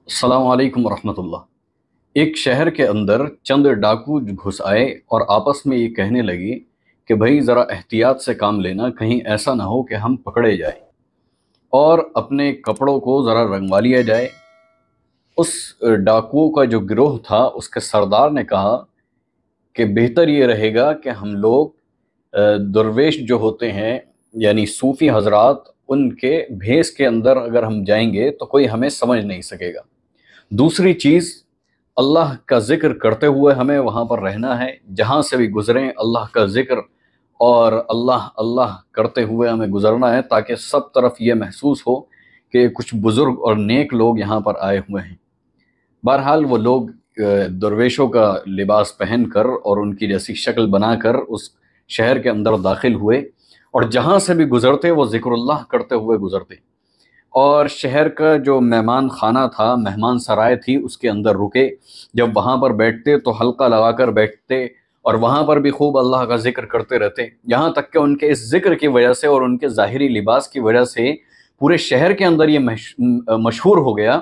अस्सलाम वालेकुम रहमतुल्लाह। एक शहर के अंदर चंद डाकू घुस आए और आपस में ये कहने लगे कि भाई ज़रा एहतियात से काम लेना, कहीं ऐसा ना हो कि हम पकड़े जाएं, और अपने कपड़ों को ज़रा रंगवा लिया जाए। उस डाकुओं का जो गिरोह था उसके सरदार ने कहा कि बेहतर ये रहेगा कि हम लोग दरवेश जो होते हैं यानी सूफ़ी हजरात, उनके भेस के अंदर अगर हम जाएंगे तो कोई हमें समझ नहीं सकेगा। दूसरी चीज़, अल्लाह का ज़िक्र करते हुए हमें वहाँ पर रहना है, जहाँ से भी गुज़रें अल्लाह का ज़िक्र और अल्लाह अल्लाह करते हुए हमें गुज़रना है, ताकि सब तरफ ये महसूस हो कि कुछ बुज़ुर्ग और नेक लोग यहाँ पर आए हुए हैं। बहरहाल वो लोग दरवेशों का लिबास पहनकर और उनकी जैसी शक्ल बनाकर उस शहर के अंदर दाखिल हुए, और जहाँ से भी गुज़रते वो ज़िक्रुल्लाह करते हुए गुज़रते। और शहर का जो मेहमान खाना था, मेहमान सराय थी, उसके अंदर रुके। जब वहाँ पर बैठते तो हल्का लगाकर बैठते और वहाँ पर भी खूब अल्लाह का ज़िक्र करते रहते, यहाँ तक कि उनके इस ज़िक्र की वजह से और उनके ज़ाहिरी लिबास की वजह से पूरे शहर के अंदर ये मशहूर हो गया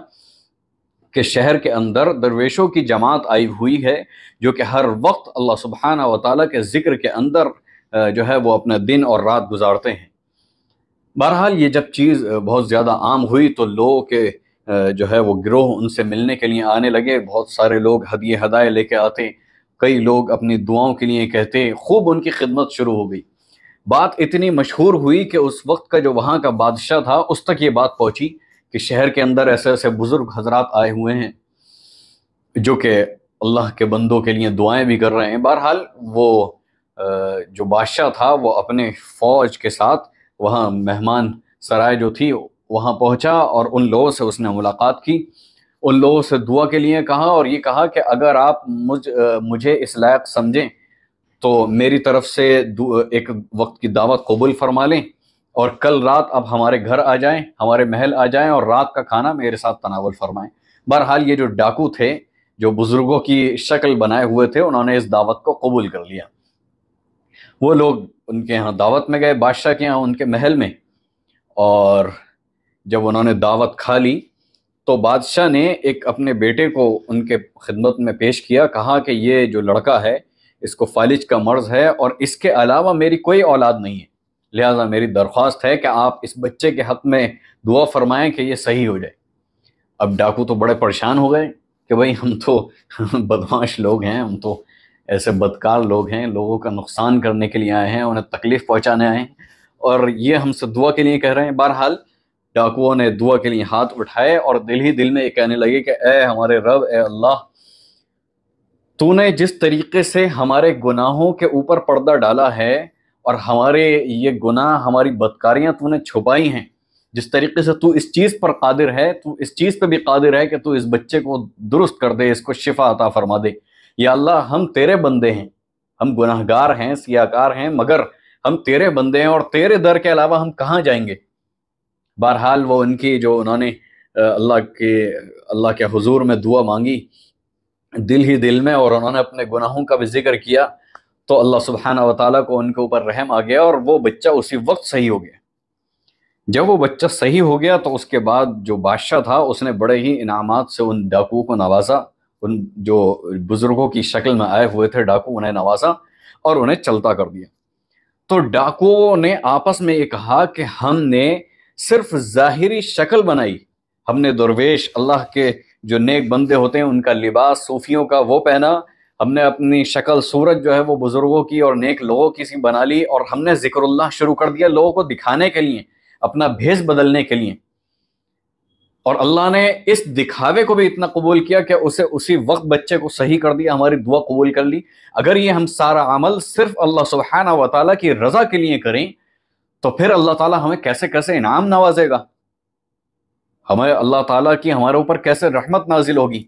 कि शहर के अंदर दरवेशों की जमात आई हुई है, जो कि हर वक्त अल्लाह सुब्हाना व तआला के ज़िक्र के अंदर जो है वो अपना दिन और रात गुजारते हैं। बहरहाल ये जब चीज़ बहुत ज़्यादा आम हुई तो लोगों के जो है वो गिरोह उनसे मिलने के लिए आने लगे। बहुत सारे लोग हदिये हदाये लेके आते, कई लोग अपनी दुआओं के लिए कहते, खूब उनकी खिदमत शुरू हो गई। बात इतनी मशहूर हुई कि उस वक्त का जो वहाँ का बादशाह था उस तक ये बात पहुँची कि शहर के अंदर ऐसे ऐसे बुज़ुर्ग हजरात आए हुए हैं जो कि अल्लाह के बंदों के लिए दुआएं भी कर रहे हैं। बहरहाल वो जो बादशाह था वो अपने फ़ौज के साथ वहाँ मेहमान सराय जो थी वहाँ पहुँचा और उन लोगों से उसने मुलाकात की, उन लोगों से दुआ के लिए कहा और ये कहा कि अगर आप मुझे इस लायक समझें तो मेरी तरफ से एक वक्त की दावत कबूल फरमा लें और कल रात आप हमारे घर आ जाएं, हमारे महल आ जाएं और रात का खाना मेरे साथ तनावुल फरमाएं। बहरहाल ये जो डाकू थे, जो बुज़ुर्गों की शक्ल बनाए हुए थे, उन्होंने इस दावत को कबूल कर लिया। वो लोग उनके यहाँ दावत में गए, बादशाह के यहाँ, उनके महल में, और जब उन्होंने दावत खा ली तो बादशाह ने एक अपने बेटे को उनके खिदमत में पेश किया। कहा कि ये जो लड़का है इसको फालिज का मर्ज़ है और इसके अलावा मेरी कोई औलाद नहीं है, लिहाजा मेरी दरख्वास्त है कि आप इस बच्चे के हक़ में दुआ फरमाएं कि ये सही हो जाए। अब डाकू तो बड़े परेशान हो गए कि भाई हम तो बदमाश लोग हैं, हम तो ऐसे बदकार लोग हैं, लोगों का नुकसान करने के लिए आए हैं, उन्हें तकलीफ़ पहुंचाने आए हैं, और ये हमसे दुआ के लिए कह रहे हैं। बहरहाल डाकुओं ने दुआ के लिए हाथ उठाए और दिल ही दिल में ये कहने लगे कि ए हमारे रब, ए अल्लाह, तूने जिस तरीके से हमारे गुनाहों के ऊपर पर्दा डाला है और हमारे ये गुनाह, हमारी बदकारियां तूने छुपाई हैं, जिस तरीके से तू इस चीज़ पर कादिर है, तू इस चीज़ पे भी कादिर है कि तू इस बच्चे को दुरुस्त कर दे, इसको शिफा अता फरमा दे। या अल्लाह, हम तेरे बंदे हैं, हम गुनाहगार हैं, सियाकार हैं, मगर हम तेरे बंदे हैं और तेरे दर के अलावा हम कहाँ जाएंगे। बहरहाल वो उनकी जो उन्होंने अल्लाह के हुजूर में दुआ मांगी दिल ही दिल में, और उन्होंने अपने गुनाहों का भी जिक्र किया, तो अल्लाह सुब्हाना व तआला को उनके ऊपर रहम आ गया और वो बच्चा उसी वक्त सही हो गया। जब वो बच्चा सही हो गया तो उसके बाद जो बादशाह था उसने बड़े ही इनामात से उन डाकुओं को नवाजा, उन जो बुज़ुर्गों की शक्ल में आए हुए थे डाकू, उन्हें नवाजा और उन्हें चलता कर दिया। तो डाकुओं ने आपस में ये कहा कि हमने सिर्फ ज़ाहिरी शक्ल बनाई, हमने दरवेश, अल्लाह के जो नेक बंदे होते हैं उनका लिबास सूफियों का वो पहना, हमने अपनी शक्ल सूरत जो है वो बुज़ुर्गों की और नेक लोगों की सी बना ली, और हमने ज़िक्रुल्लाह शुरू कर दिया लोगों को दिखाने के लिए, अपना भेस बदलने के लिए। और अल्लाह ने इस दिखावे को भी इतना कबूल किया कि उसे उसी वक्त बच्चे को सही कर दिया, हमारी दुआ कबूल कर ली। अगर ये हम सारा अमल सिर्फ अल्लाह सुब्हाना व तआला की रज़ा के लिए करें तो फिर अल्लाह ताला हमें कैसे कैसे इनाम नवाजेगा, हमें अल्लाह ताला की हमारे ऊपर कैसे रहमत नाजिल होगी।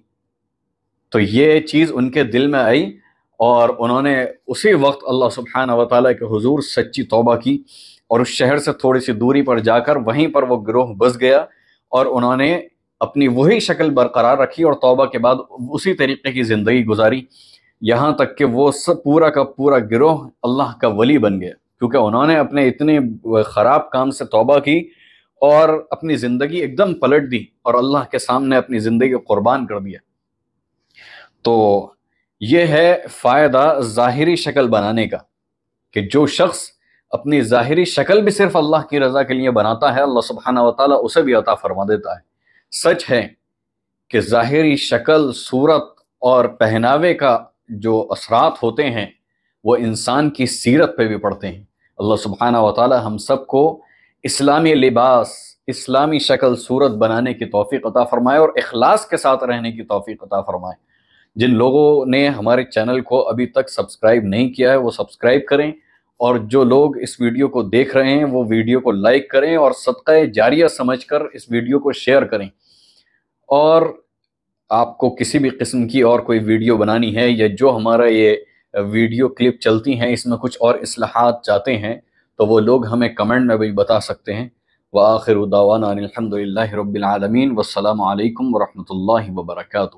तो ये चीज़ उनके दिल में आई और उन्होंने उसी वक्त अल्लाह सुब्हाना व तआला के हुजूर सच्ची तौबा की, और उस शहर से थोड़ी सी दूरी पर जाकर वहीं पर वो गिरोह बस गया और उन्होंने अपनी वही शक्ल बरकरार रखी और तौबा के बाद उसी तरीके की ज़िंदगी गुजारी, यहाँ तक कि वो सब पूरा का पूरा गिरोह अल्लाह का वली बन गया, क्योंकि उन्होंने अपने इतने ख़राब काम से तौबा की اور اپنی زندگی ایک دم پلٹ دی اور اللہ کے سامنے اپنی زندگی کو قربان کر دیا. تو یہ ہے فائدہ ظاہری شکل بنانے کا، کہ جو شخص اپنی ظاہری شکل بھی صرف اللہ کی رضا کے لیے بناتا ہے، اللہ سبحانہ و تعالیٰ اسے بھی عطا فرما دیتا ہے. سچ ہے کہ ظاہری شکل، صورت اور پہناوے کا جو اثرات ہوتے ہیں وہ انسان کی سیرت پہ بھی پڑتے ہیں. اللہ سبحانہ و تعالیٰ ہم سب کو اسلامی لباس، اسلامی شکل صورت بنانے کی توفیق عطا فرمائے اور اخلاص کے ساتھ رہنے کی توفیق عطا فرمائے. جن لوگوں نے ہمارے چینل کو ابھی تک سبسکرائب نہیں کیا ہے وہ سبسکرائب کریں، اور جو لوگ اس ویڈیو کو دیکھ رہے ہیں وہ ویڈیو کو لائک کریں اور صدقہ جاریہ سمجھ کر اس ویڈیو کو شیئر کریں. اور آپ کو کسی بھی قسم کی اور کوئی ویڈیو بنانی ہے، یا جو ہمارا یہ ویڈیو کلپ چلتی ہیں اس میں کچھ اور اصلاحات چاہتے ہیں، تو وہ لوگ ہمیں کمنٹ میں بھی بتا سکتے ہیں. وآخر دعوانا الحمد للہ رب العالمین، والسلام علیکم ورحمۃ اللہ وبرکاتہ.